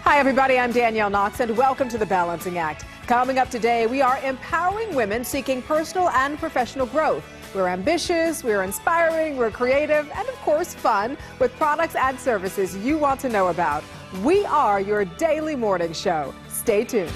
Hi, everybody. I'm Danielle Knox, and welcome to The Balancing Act. Coming up today, we are empowering women seeking personal and professional growth. We're ambitious, we're inspiring, we're creative, and of course, fun with products and services you want to know about. We are your daily morning show. Stay tuned.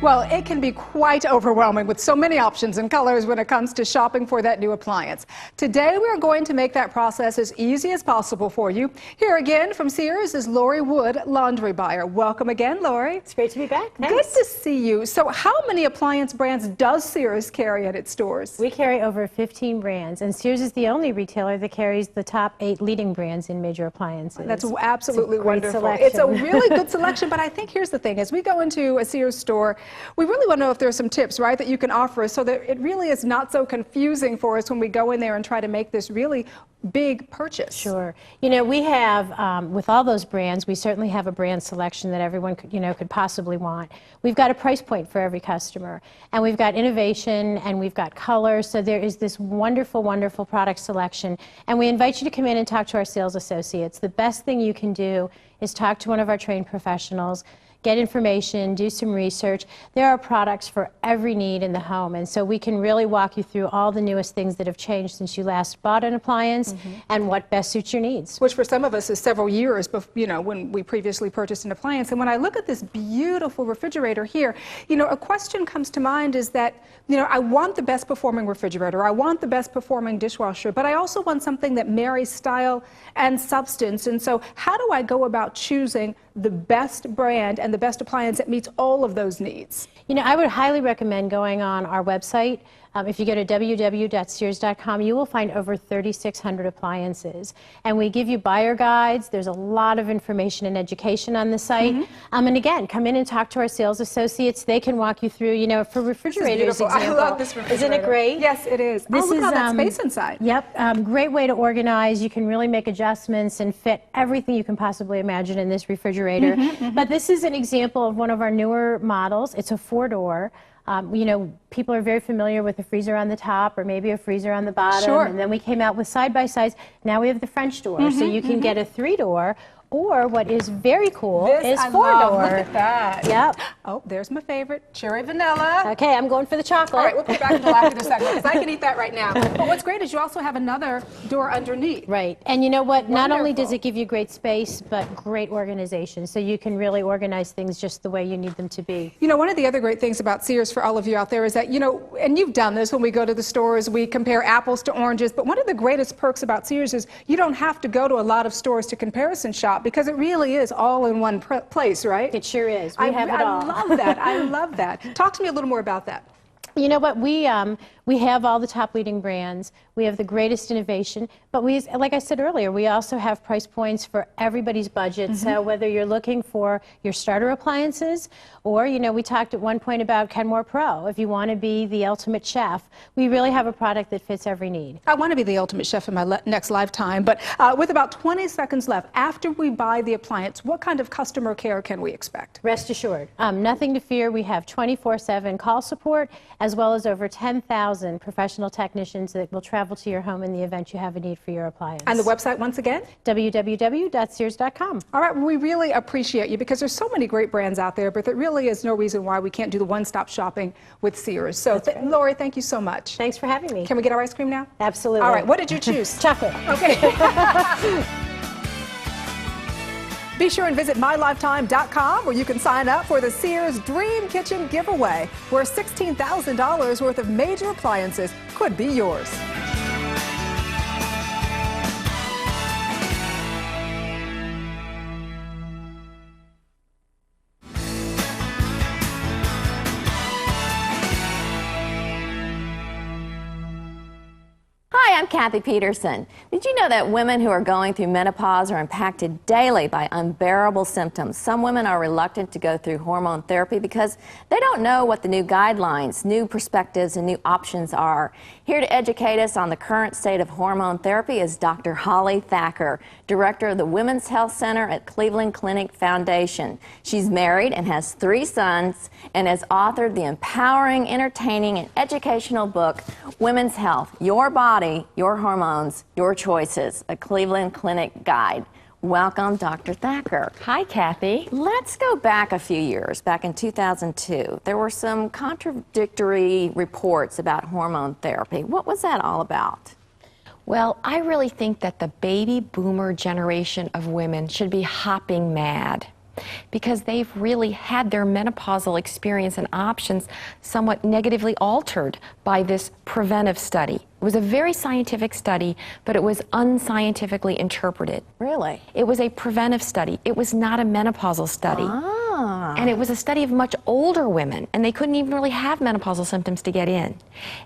Well, it can be quite overwhelming with so many options and colors when it comes to shopping for that new appliance. Today, we're going to make that process as easy as possible for you. Here again from Sears is Lori Wood, laundry buyer. Welcome again, Lori. It's great to be back. Thanks. Good to see you. So how many appliance brands does Sears carry at its stores? We carry over 15 brands, and Sears is the only retailer that carries the top 8 leading brands in major appliances. That's absolutely wonderful. Selection. It's a really good selection, but I think here's the thing. As we go into a Sears store, we really want to know if there's some tips, right, that you can offer us so that it really is not so confusing for us when we go in there and try to make this really big purchase. Sure. You know, we have, with all those brands, we certainly have a brand selection that everyone could, could possibly want. We've got a price point for every customer, and we've got innovation, and we've got color, so there is this wonderful, wonderful product selection, and we invite you to come in and talk to our sales associates. The best thing you can do is talk to one of our trained professionals, get information, do some research. There are products for every need in the home, and so we can really walk you through all the newest things that have changed since you last bought an appliance and what best suits your needs. Which for some of us is several years, when we previously purchased an appliance. And when I look at this beautiful refrigerator here, a question comes to mind is that, I want the best performing refrigerator, I want the best performing dishwasher, but I also want something that marries style and substance. And so how do I go about choosing the best brand and the best appliance that meets all of those needs? I would highly recommend going on our website. If you go to www.sears.com, you will find over 3,600 appliances. And we give you buyer guides. There's a lot of information and education on the site. And again, come in and talk to our sales associates. They can walk you through, for refrigerators, example. I love this refrigerator. Isn't it great? Yes, it is. This look is at that space inside. Yep, great way to organize. You can really make adjustments and fit everything you can possibly imagine in this refrigerator. But this is an example of one of our newer models. It's a 4-door. People are very familiar with a freezer on the top or maybe a freezer on the bottom. Sure. And then we came out with side-by-sides. Now we have the French door. So you can get a 3-door. Or what is very cool is 4-door. Look at that. Yep. Oh, there's my favorite, cherry vanilla. Okay, I'm going for the chocolate. All right, we'll put it back until after the segment because I can eat that right now. But what's great is you also have another door underneath. Right. And you know what? Wonderful. Not only does it give you great space, but great organization. So you can really organize things just the way you need them to be. One of the other great things about Sears for all of you out there is that, and you've done this when we go to the stores, we compare apples to oranges. But one of the greatest perks about Sears is you don't have to go to a lot of stores to comparison shop because it really is all in one place, right? It sure is. We have it all. I love that. I love that. Talk to me a little more about that. You know what, we have all the top leading brands. We have the greatest innovation, but like I said earlier, we also have price points for everybody's budget. So whether you're looking for your starter appliances or, we talked at one point about Kenmore Pro, if you want to be the ultimate chef, we really have a product that fits every need. I want to be the ultimate chef in my next lifetime, but with about 20 seconds left, after we buy the appliance, what kind of customer care can we expect? Rest assured, nothing to fear. We have 24/7 call support, as well as over 10,000 professional technicians that will travel to your home in the event you have a need for your appliance. And the website once again? www.sears.com. All right, we really appreciate you because there's so many great brands out there, but there really is no reason why we can't do the one-stop shopping with Sears. So, Lori, thank you so much. Thanks for having me. Can we get our ice cream now? Absolutely. All right, what did you choose? Chocolate. Okay. Be sure and visit mylifetime.com where you can sign up for the Sears Dream Kitchen giveaway, where $16,000 worth of major appliances could be yours. Hi, I'm Kathy Peterson. Did you know that women who are going through menopause are impacted daily by unbearable symptoms? Some women are reluctant to go through hormone therapy because they don't know what the new guidelines, new perspectives, and new options are. Here to educate us on the current state of hormone therapy is Dr. Holly Thacker, director of the Women's Health Center at Cleveland Clinic Foundation. She's married and has 3 sons and has authored the empowering, entertaining, and educational book, Women's Health, Your Body, Your Hormones, Your Choices, a Cleveland Clinic Guide. Welcome, Dr. Thacker. Hi, Kathy. Let's go back a few years. Back in 2002, there were some contradictory reports about hormone therapy. What was that all about? Well, I really think that the baby boomer generation of women should be hopping mad because they've really had their menopausal experience and options somewhat negatively altered by this preventive study. It was a very scientific study, but it was unscientifically interpreted. Really? It was a preventive study. It was not a menopausal study. Ah. And it was a study of much older women, and they couldn't even really have menopausal symptoms to get in.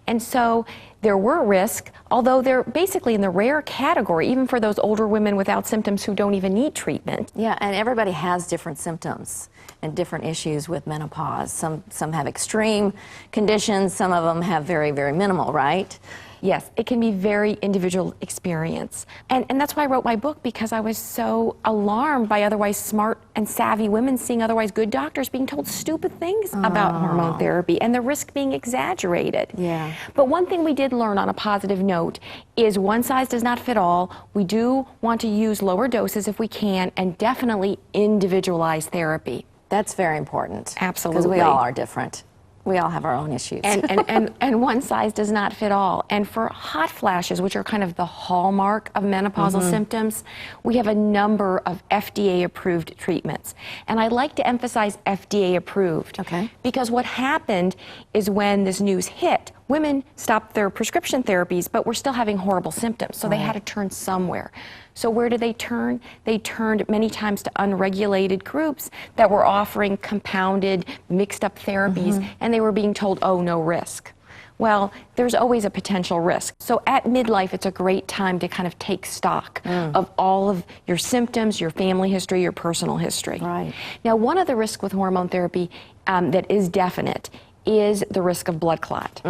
And so there were risks, although they're basically in the rare category, even for those older women without symptoms who don't even need treatment. Yeah, and everybody has different symptoms and different issues with menopause. Some have extreme conditions, some of them have very, very minimal, right? Yes, it can be very individual experience. And that's why I wrote my book, because I was so alarmed by otherwise smart and savvy women seeing otherwise good doctors being told stupid things about hormone therapy and the risk being exaggerated. Yeah. But one thing we did learn on a positive note is one size does not fit all. We do want to use lower doses if we can, and definitely individualized therapy. That's very important. Absolutely. Because we all are different. We all have our own issues. And one size does not fit all. And for hot flashes, which are kind of the hallmark of menopausal symptoms, we have a number of FDA-approved treatments. And I like to emphasize FDA-approved. Okay. Because what happened is when this news hit, women stopped their prescription therapies, but were still having horrible symptoms. So they had to turn somewhere. So where did they turn? They turned many times to unregulated groups that were offering compounded, mixed up therapies, and they were being told, oh, no risk. Well, there's always a potential risk. So at midlife, it's a great time to kind of take stock of all of your symptoms, your family history, your personal history. Right. Now, one of the risks with hormone therapy that is definite is the risk of blood clot.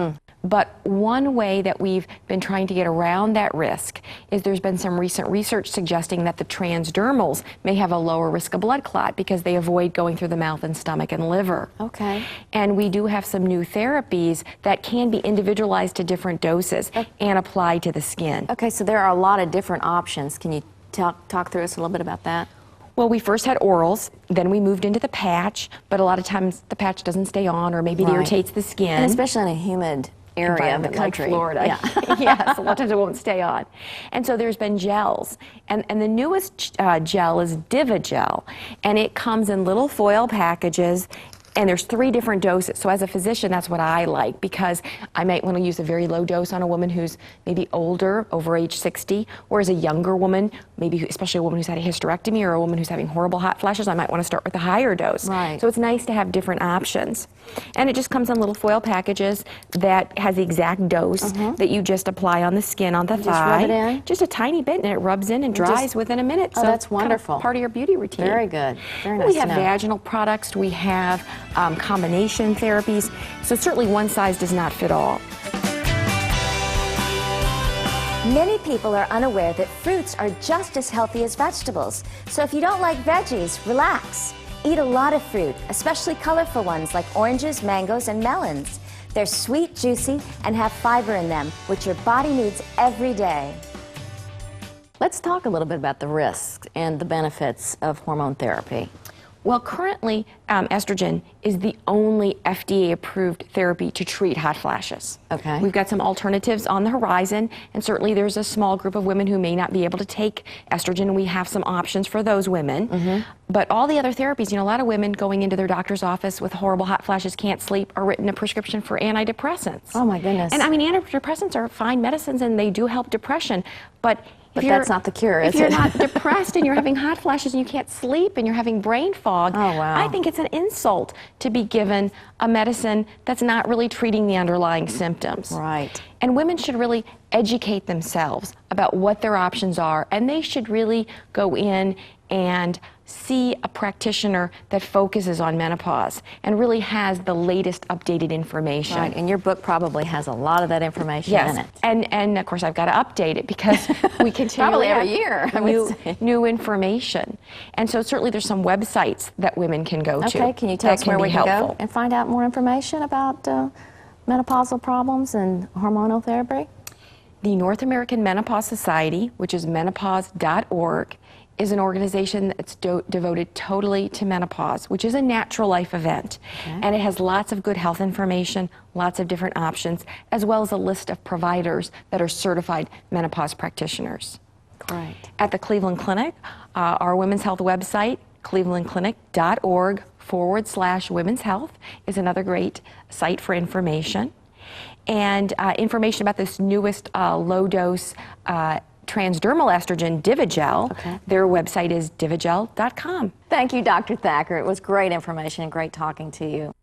But one way that we've been trying to get around that risk is there's been some recent research suggesting that the transdermals may have a lower risk of blood clot because they avoid going through the mouth and stomach and liver. Okay. And we do have some new therapies that can be individualized to different doses and applied to the skin. Okay, so there are a lot of different options. Can you talk through us a little bit about that? Well, we first had orals, then we moved into the patch, but a lot of times the patch doesn't stay on, or maybe it irritates the skin. And especially in a humid area of the country. Like Florida. Yeah. Yes, a lot of times it won't stay on. And so there's been gels. And the newest gel is Divigel. And it comes in little foil packages. And there's 3 different doses. So as a physician, that's what I like, because I might want to use a very low dose on a woman who's maybe older, over age 60, or as a younger woman, maybe especially a woman who's had a hysterectomy or a woman who's having horrible hot flashes, I might want to start with a higher dose. Right. So it's nice to have different options. And it just comes in little foil packages that has the exact dose that you just apply on the skin, on the thigh. Just rub it in? Just a tiny bit, and it rubs in and dries within a minute. Oh, so that's it's kind of wonderful. part of your beauty routine. Very good. Very nice We to have know. vaginal products. We have combination therapies. So certainly one size does not fit all. Many people are unaware that fruits are just as healthy as vegetables. So if you don't like veggies, relax. Eat a lot of fruit, especially colorful ones like oranges, mangoes, and melons. They're sweet, juicy, and have fiber in them, which your body needs every day. Let's talk a little bit about the risks and the benefits of hormone therapy. Well, currently, estrogen is the only FDA-approved therapy to treat hot flashes. Okay. We've got some alternatives on the horizon, and certainly there's a small group of women who may not be able to take estrogen, and we have some options for those women. But all the other therapies, a lot of women going into their doctor's office with horrible hot flashes, can't sleep, are written a prescription for antidepressants. Oh, my goodness. And I mean, antidepressants are fine medicines, and they do help depression, but But that's not the cure, is If you're it? not depressed and you're having hot flashes and you can't sleep and you're having brain fog, Oh, wow. I think it's an insult to be given a medicine that's not really treating the underlying symptoms. Right. And women should really educate themselves about what their options are, and they should really go in and see a practitioner that focuses on menopause and really has the latest updated information. Right, and your book probably has a lot of that information Yes, in it. and of course I've got to update it because we continually Probably every have year, I would say. new information. And so certainly there's some websites that women can go to. Okay, can you tell that us where be we can helpful. go and find out more information about menopausal problems and hormonal therapy? The North American Menopause Society, which is menopause.org, is an organization that's devoted totally to menopause, which is a natural life event. Okay. And it has lots of good health information, lots of different options, as well as a list of providers that are certified menopause practitioners. Great. At the Cleveland Clinic, our women's health website, clevelandclinic.org/women's health, is another great site for information. And information about this newest low-dose transdermal estrogen, Divigel. Okay. Their website is divigel.com. Thank you, Dr. Thacker. It was great information and great talking to you.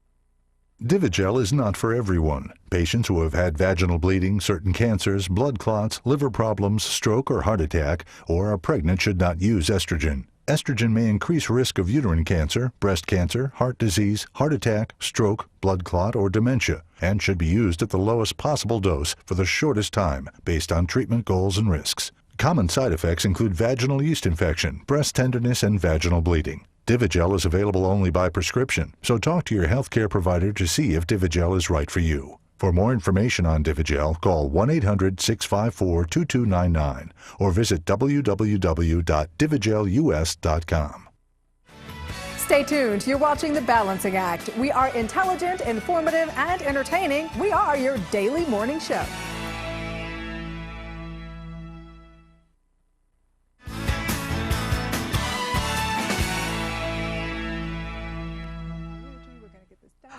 Divigel is not for everyone. Patients who have had vaginal bleeding, certain cancers, blood clots, liver problems, stroke or heart attack, or are pregnant should not use estrogen. Estrogen may increase risk of uterine cancer, breast cancer, heart disease, heart attack, stroke, blood clot, or dementia, and should be used at the lowest possible dose for the shortest time based on treatment goals and risks. Common side effects include vaginal yeast infection, breast tenderness, and vaginal bleeding. Divigel is available only by prescription, so talk to your healthcare provider to see if Divigel is right for you. For more information on Divigel, call 1-800-654-2299 or visit www.divigelus.com. Stay tuned. You're watching The Balancing Act. We are intelligent, informative, and entertaining. We are your daily morning show.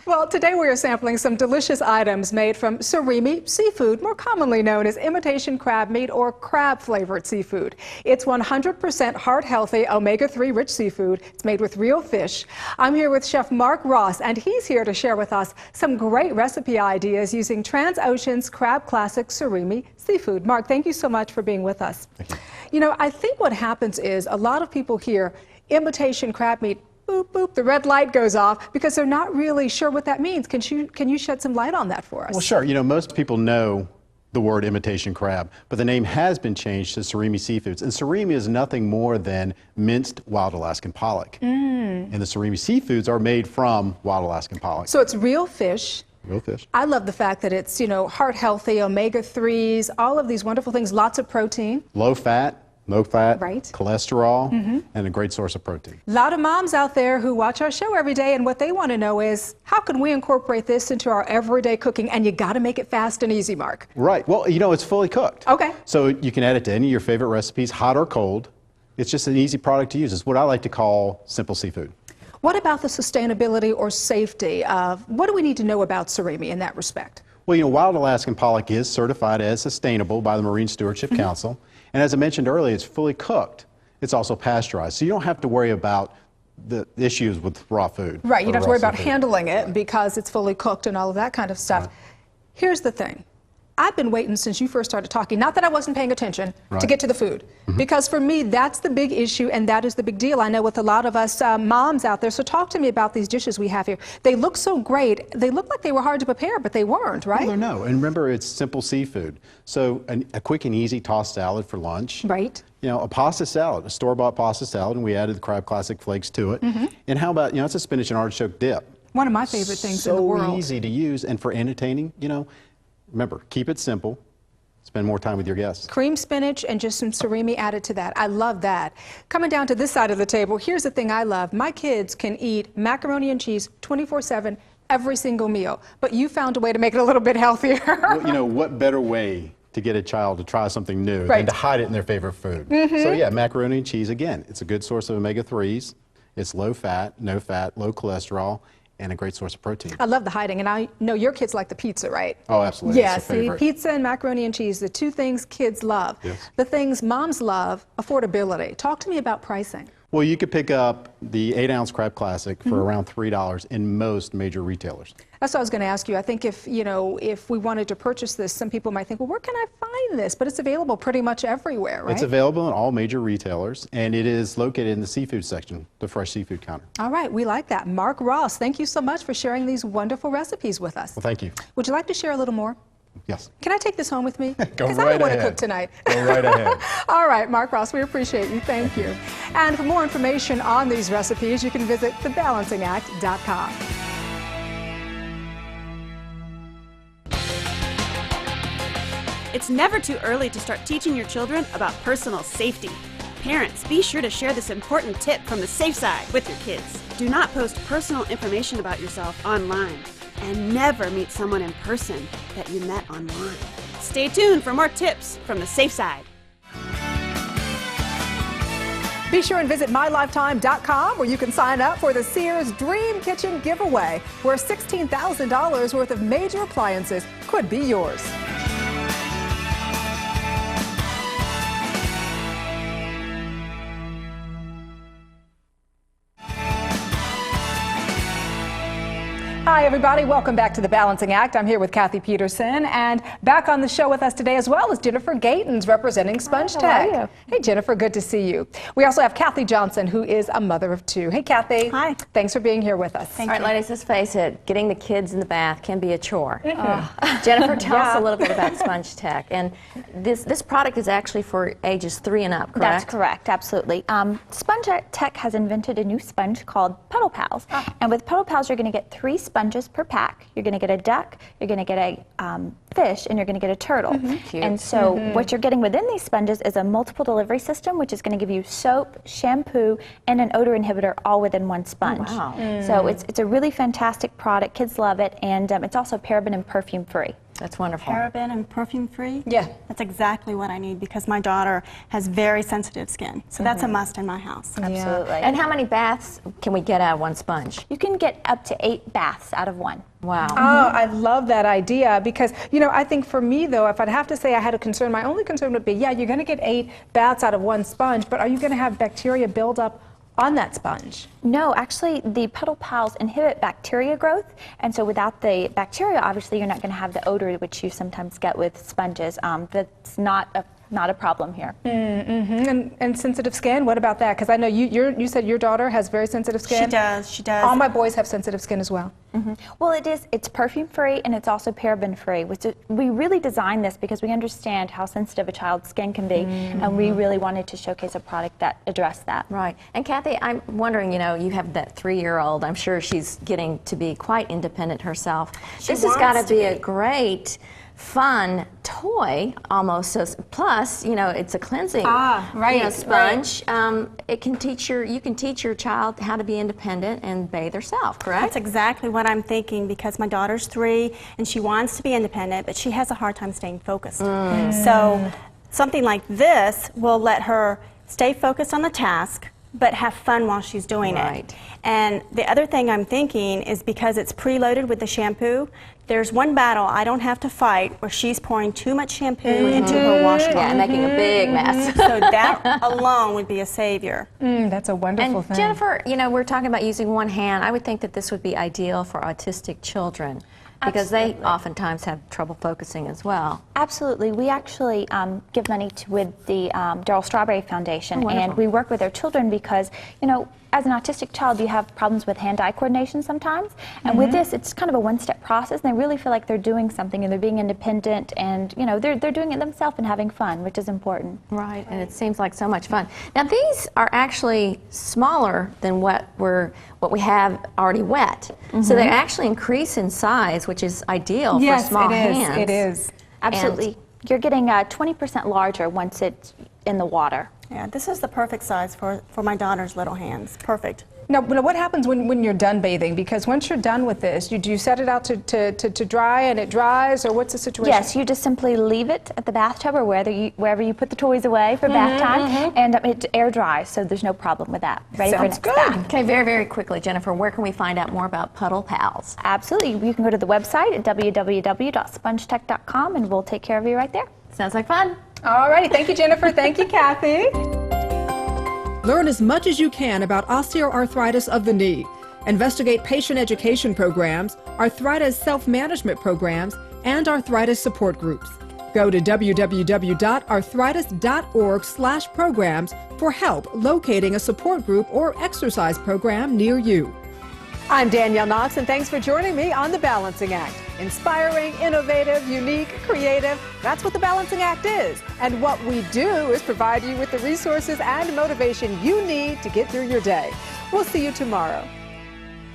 Well, today we are sampling some delicious items made from surimi seafood, more commonly known as imitation crab meat or crab-flavored seafood. It's 100% heart-healthy, omega-3 rich seafood. It's made with real fish. I'm here with Chef Mark Ross, and he's here to share with us some great recipe ideas using Transocean's Crab Classic surimi seafood. Mark, thank you so much for being with us. Thank you. You know, I think what happens is a lot of people hear imitation crab meat, boop, boop, the red light goes off because they're not really sure what that means. Can you shed some light on that for us? Well, sure. You know, most people know the word imitation crab, but the name has been changed to surimi seafoods. And surimi is nothing more than minced wild Alaskan pollock. And the surimi seafoods are made from wild Alaskan pollock. So it's real fish. Real fish. I love the fact that it's, you know, heart healthy, omega-3s, all of these wonderful things, lots of protein. Low fat, no fat, Right. cholesterol, and a great source of protein. A lot of moms out there who watch our show every day, and what they want to know is, how can we incorporate this into our everyday cooking? And you got to make it fast and easy, Mark. Right. Well, you know, it's fully cooked. Okay. So you can add it to any of your favorite recipes, hot or cold. It's just an easy product to use. It's what I like to call simple seafood. What about the sustainability or safety of, what do we need to know about surimi in that respect? Well, you know, wild Alaskan pollock is certified as sustainable by the Marine Stewardship Council. And as I mentioned earlier, it's fully cooked. It's also pasteurized. So you don't have to worry about the issues with raw food. Right, you or don't have to raw worry about seafood. handling it because it's fully cooked and all of that kind of stuff. Right. Here's the thing. I've been waiting since you first started talking, not that I wasn't paying attention, to Right. get to the food. Because for me, that's the big issue and that is the big deal. I know with a lot of us moms out there, so talk to me about these dishes we have here. They look so great. They look like they were hard to prepare, but they weren't, right? Well, no, and remember, it's simple seafood. So a quick and easy tossed salad for lunch. Right. You know, a pasta salad, a store-bought pasta salad, and we added the Crab Classic flakes to it. And how about, you know, it's a spinach and artichoke dip. One of my favorite things in the world. So easy to use, and for entertaining, you know, remember, keep it simple. Spend more time with your guests. Cream spinach and just some surimi added to that. I love that. Coming down to this side of the table, here's the thing I love. My kids can eat macaroni and cheese 24/7 every single meal, but you found a way to make it a little bit healthier. Well, you know, what better way to get a child to try something new Right. than to hide it in their favorite food? So yeah, macaroni and cheese, again, it's a good source of omega-3s. It's low fat, no fat, low cholesterol, and a great source of protein. I love the hiding, and I know your kids like the pizza, right? Oh, absolutely. Yeah, It's their see, favorite. pizza and macaroni and cheese, the two things kids love. Yes. The things moms love, affordability. Talk to me about pricing. Well, you could pick up the 8-ounce Crab Classic for around $3 in most major retailers. That's what I was going to ask you. I think if we wanted to purchase this, some people might think, well, where can I find this? But it's available pretty much everywhere, right? It's available in all major retailers, and it is located in the seafood section, the fresh seafood counter. All right, we like that. Mark Ross, thank you so much for sharing these wonderful recipes with us. Well, thank you. Would you like to share a little more? Yes. Can I take this home with me? Go Because I right don't want to ahead. cook tonight. Go right ahead. All right, Mark Ross, we appreciate you. Thank you. And for more information on these recipes, you can visit thebalancingact.com. It's never too early to start teaching your children about personal safety. Parents, be sure to share this important tip from the safe side with your kids. Do not post personal information about yourself online, and never meet someone in person that you met online. Stay tuned for more tips from the safe side. Be sure and visit mylifetime.com where you can sign up for the Sears Dream Kitchen giveaway, where $16,000 worth of major appliances could be yours. Hi, everybody. Welcome back to The Balancing Act. I'm here with Kathy Peterson, and back on the show with us today as well is Jennifer Gatens, representing Sponge Hi, Tech. how are you? Hey, Jennifer, good to see you. We also have Kathy Johnson, who is a mother of two. Hey, Kathy. Hi. Thanks for being here with us. All right, ladies, let's face it, getting the kids in the bath can be a chore. Jennifer, tell us a little bit about Sponge Tech. And this product is actually for ages 3 and up, correct? That's correct, absolutely. Sponge Tech has invented a new sponge called Puddle Pals. And with Puddle Pals, you're going to get 3 sponges per pack. You're going to get a duck, you're going to get a fish, and you're going to get a turtle. Cute. And so what you're getting within these sponges is a multiple delivery system, which is going to give you soap, shampoo, and an odor inhibitor all within one sponge. wow. So it's a really fantastic product. Kids love it, and it's also paraben and perfume free. That's wonderful. Paraben and perfume free? Yeah. That's exactly what I need because my daughter has very sensitive skin. So that's a must in my house. Absolutely. And how many baths can we get out of one sponge? You can get up to 8 baths out of one. Wow. Oh, I love that idea because, I think for me, though, if I'd have to say I had a concern, my only concern would be, yeah, you're going to get 8 baths out of one sponge, but are you going to have bacteria build up on that sponge? No, actually, the Puddle Pals inhibit bacteria growth, and so without the bacteria, obviously, you're not going to have the odor which you sometimes get with sponges. That's not a problem here. And sensitive skin, what about that? Because I know you said your daughter has very sensitive skin. She does. All my boys have sensitive skin as well. Well, it's perfume free and it's also paraben free. We really designed this because we understand how sensitive a child's skin can be, and we really wanted to showcase a product that addressed that. Right. And Kathy, I'm wondering, you have that 3-year-old. I'm sure she's getting to be quite independent herself. This has got to be a great, fun toy almost. So, plus, it's a cleansing sponge. You can teach your child how to be independent and bathe herself, correct? That's exactly what I'm thinking because my daughter's 3 and she wants to be independent, but she has a hard time staying focused. So something like this will let her stay focused on the task, but have fun while she's doing it. And the other thing I'm thinking is because it's preloaded with the shampoo, there's one battle I don't have to fight where she's pouring too much shampoo into her wash bar. Yeah, making a big mess. So that alone would be a savior. That's a wonderful And thing. Jennifer, we're talking about using one hand. I would think that this would be ideal for autistic children because they oftentimes have trouble focusing as well. Absolutely. We actually give money with the Darryl Strawberry Foundation, and we work with their children because, as an autistic child, you have problems with hand-eye coordination sometimes, and with this, it's kind of a one-step process, and they really feel like they're doing something, and they're being independent, and they're doing it themselves and having fun, which is important. Right, and it seems like so much fun. Now these are actually smaller than what we have already wet, so they actually increase in size, which is ideal for small hands. It is. Absolutely. You're getting 20% larger once it's in the water. Yeah, this is the perfect size for my daughter's little hands. Perfect. Now, what happens when you're done bathing? Because once you're done with this, do you set it out to dry and it dries, or what's the situation? Yes, you just simply leave it at the bathtub or wherever you put the toys away for bath time, and it air dries, so there's no problem with that. Ready for next bath. Okay, very, very quickly, Jennifer, where can we find out more about Puddle Pals? Absolutely. You can go to the website at www.spongetech.com, and we'll take care of you right there. Sounds like fun. All righty. Thank you, Jennifer. Thank you, Kathy. Learn as much as you can about osteoarthritis of the knee. Investigate patient education programs, arthritis self-management programs, and arthritis support groups. Go to www.arthritis.org/programs for help locating a support group or exercise program near you. I'm Danielle Knox, and thanks for joining me on The Balancing Act. Inspiring, innovative, unique, creative. That's what The Balancing Act is. And what we do is provide you with the resources and motivation you need to get through your day. We'll see you tomorrow.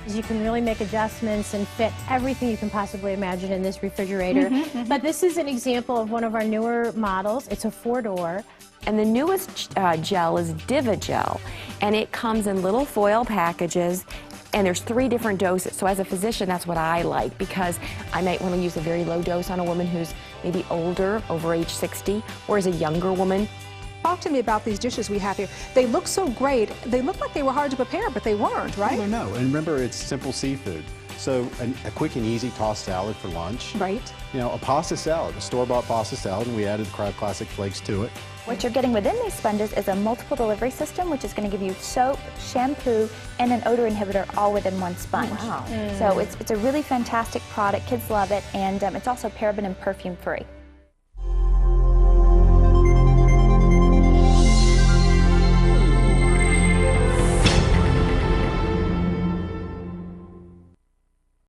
You can really make adjustments and fit everything you can possibly imagine in this refrigerator. But this is an example of one of our newer models. It's a 4-door. And the newest gel is Divigel, and it comes in little foil packages. And there's 3 different doses. So as a physician, that's what I like, because I might want to use a very low dose on a woman who's maybe older, over age 60, or as a younger woman. Talk to me about these dishes we have here. They look so great. They look like they were hard to prepare, but they weren't, right? No. And remember, it's simple seafood. So a quick and easy tossed salad for lunch. Right. You know, a pasta salad, a store-bought pasta salad, and we added Crab Classic flakes to it. What you're getting within these sponges is a multiple delivery system, which is going to give you soap, shampoo, and an odor inhibitor all within one sponge. Oh, wow. So it's a really fantastic product. Kids love it, and it's also paraben and perfume free.